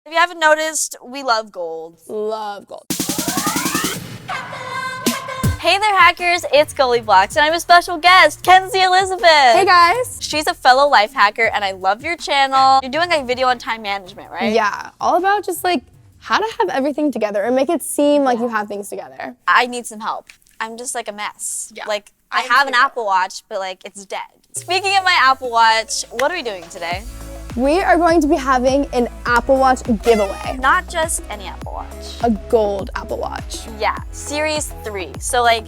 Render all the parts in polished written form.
If you haven't noticed, we love gold. Love gold. Hey there, hackers, it's GoldieBlox, and I'm a special guest, Kenzie Elizabeth. Hey guys. She's a fellow life hacker, and I love your channel. You're doing a video on time management, right? Yeah, all about just like how to have everything together and make it seem like you have things together. I need some help. I'm just like a mess. Yeah. Like, I have an Apple Watch, but like, it's dead. Speaking of my Apple Watch, what are we doing today? We are going to be having an Apple Watch giveaway. Not just any Apple Watch. A gold Apple Watch. Yeah, Series 3. So like,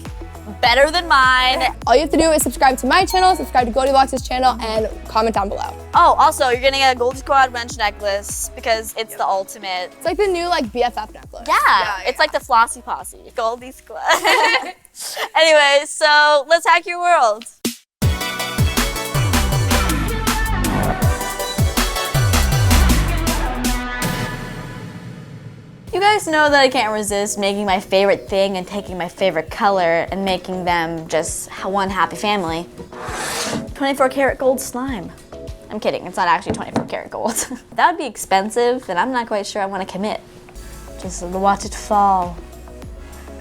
better than mine. All you have to do is subscribe to my channel, subscribe to GoldieBlox's channel, and comment down below. Oh, also, you're getting a Goldie Squad wrench necklace because it's the ultimate. It's like the new like BFF necklace. Yeah, it's like the Flossy Posse. Goldie Squad. Anyway, so let's hack your world. You guys know that I can't resist making my favorite thing and taking my favorite color and making them just one happy family. 24 karat gold slime. I'm kidding, it's not actually 24 karat gold. That would be expensive and I'm not quite sure I want to commit. Just watch it fall,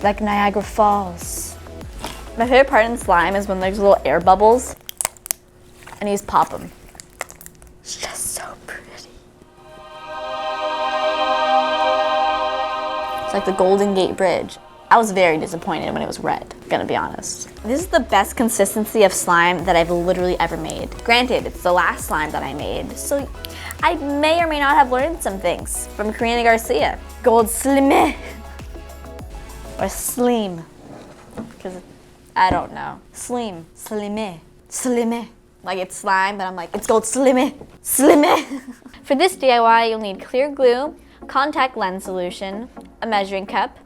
like Niagara Falls. My favorite part in slime is when there's little air bubbles and you just pop them. It's just so pretty. It's like the Golden Gate Bridge. I was very disappointed when it was red, gonna be honest. This is the best consistency of slime that I've literally ever made. Granted, it's the last slime that I made, so I may or may not have learned some things from Karina Garcia. Gold slime, or slim, because I don't know. Slim, slime, slime. Like it's slime, but I'm like, it's gold slime, slime. For this DIY, you'll need clear glue, contact lens solution, a measuring cup,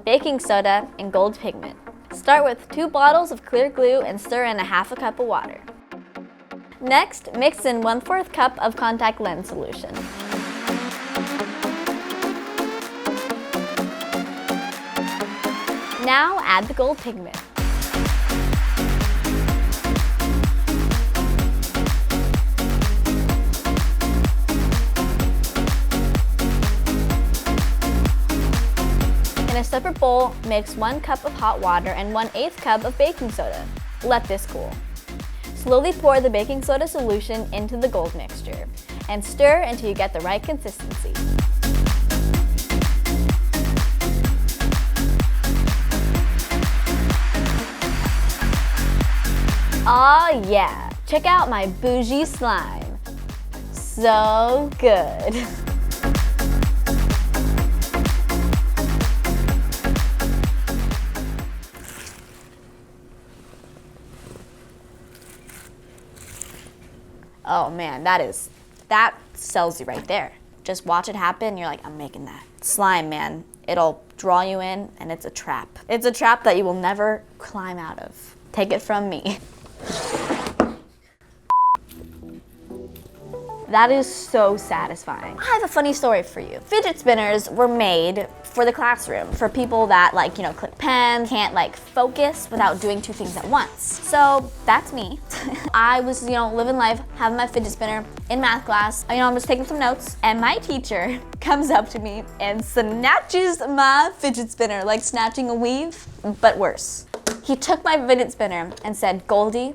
baking soda, and gold pigment. Start with 2 bottles of clear glue and stir in 1/2 cup of water. Next, mix in 1/4 cup of contact lens solution. Now add the gold pigment. In a separate bowl, mix 1 cup of hot water and 1/8 cup of baking soda. Let this cool. Slowly pour the baking soda solution into the gold mixture and stir until you get the right consistency. Oh yeah, check out my bougie slime. So good. Oh man, that sells you right there. Just watch it happen, you're like, I'm making that. Slime, man, it'll draw you in and it's a trap. It's a trap that you will never climb out of. Take it from me. That is so satisfying. I have a funny story for you. Fidget spinners were made for the classroom, for people that like, click pens, can't like focus without doing 2 things at once. So that's me. I was, living life, having my fidget spinner in math class. I'm just taking some notes and my teacher comes up to me and snatches my fidget spinner, like snatching a weave, but worse. He took my fidget spinner and said, Goldie,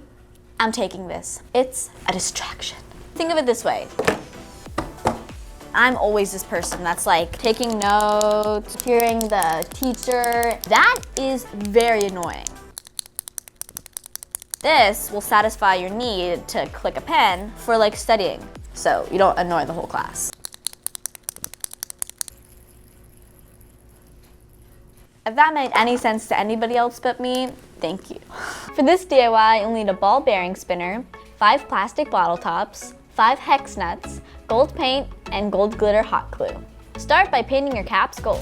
I'm taking this. It's a distraction. Think of it this way. I'm always this person that's like taking notes, hearing the teacher. That is very annoying. This will satisfy your need to click a pen for like studying, so you don't annoy the whole class. If that made any sense to anybody else but me, thank you. For this DIY, you'll need a ball bearing spinner, 5 plastic bottle tops, 5 hex nuts, gold paint, and gold glitter hot glue. Start by painting your caps gold.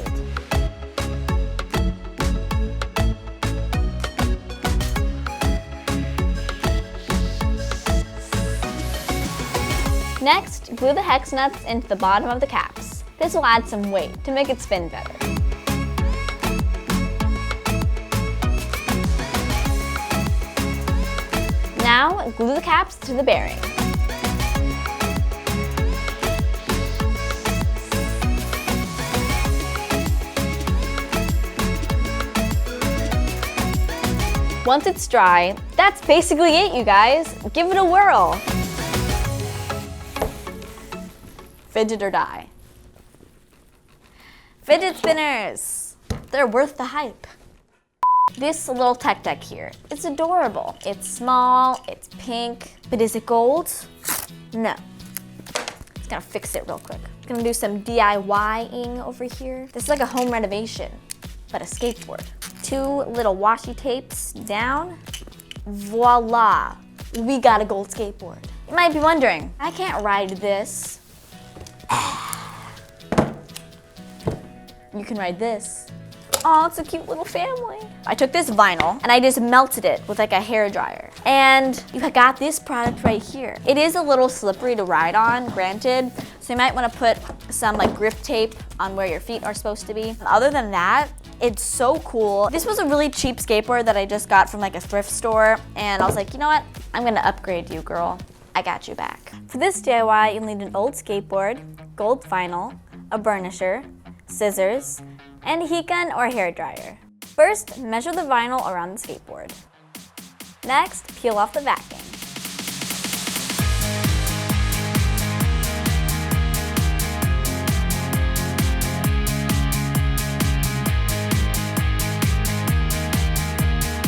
Next, glue the hex nuts into the bottom of the caps. This will add some weight to make it spin better. Now, glue the caps to the bearing. Once it's dry, that's basically it, you guys. Give it a whirl. Fidget or die. Fidget spinners. They're worth the hype. This little tech deck here, it's adorable. It's small, it's pink, but is it gold? No. Just gonna fix it real quick. Gonna do some DIY-ing over here. This is like a home renovation, but a skateboard. 2 little washi tapes down. Voila, we got a gold skateboard. You might be wondering, I can't ride this. You can ride this. Oh, it's a cute little family. I took this vinyl and I just melted it with like a hair dryer. And you got this product right here. It is a little slippery to ride on, granted. So you might want to put some like grip tape on where your feet are supposed to be. Other than that, it's so cool. This was a really cheap skateboard that I just got from like a thrift store. And I was like, you know what? I'm gonna upgrade you, girl. I got you back. For this DIY, you'll need an old skateboard, gold vinyl, a burnisher, scissors, and a heat gun or hair dryer. First, measure the vinyl around the skateboard. Next, peel off the backing.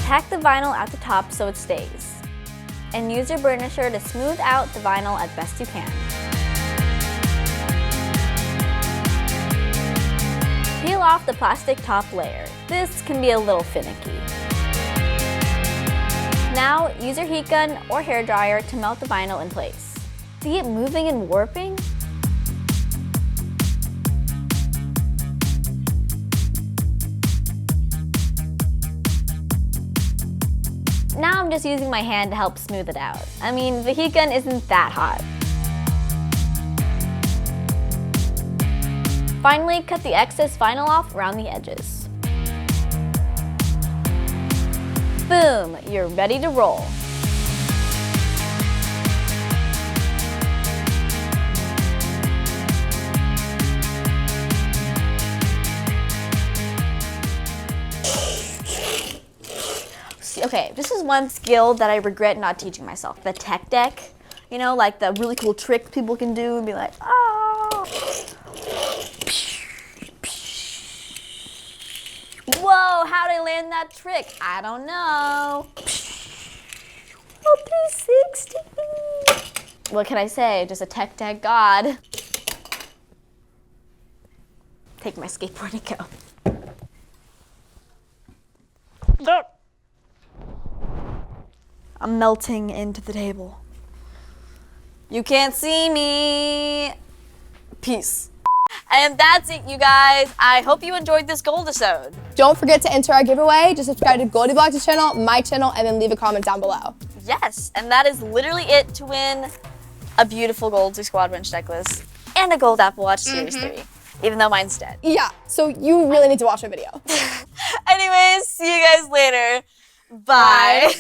Tack the vinyl at the top so it stays. And use your burnisher to smooth out the vinyl as best you can. Peel off the plastic top layer. This can be a little finicky. Now, use your heat gun or hair dryer to melt the vinyl in place. See it moving and warping? Now I'm just using my hand to help smooth it out. I mean, the heat gun isn't that hot. Finally, cut the excess vinyl off around the edges. Boom, you're ready to roll. Okay, this is one skill that I regret not teaching myself. The tech deck, you know, like the really cool tricks people can do and be like, oh. Whoa, how did I land that trick? I don't know. Oh, 360. What can I say? Just a tech deck god. Take my skateboard and go. I'm melting into the table. You can't see me. Peace. And that's it, you guys. I hope you enjoyed this Gold-isode. Don't forget to enter our giveaway. Just subscribe to GoldieBlox's channel, my channel, and then leave a comment down below. Yes, and that is literally it to win a beautiful Goldie Squad Wrench necklace and a gold Apple Watch Series 3, even though mine's dead. Yeah, so you really need to watch our video. Anyways, see you guys later. Bye.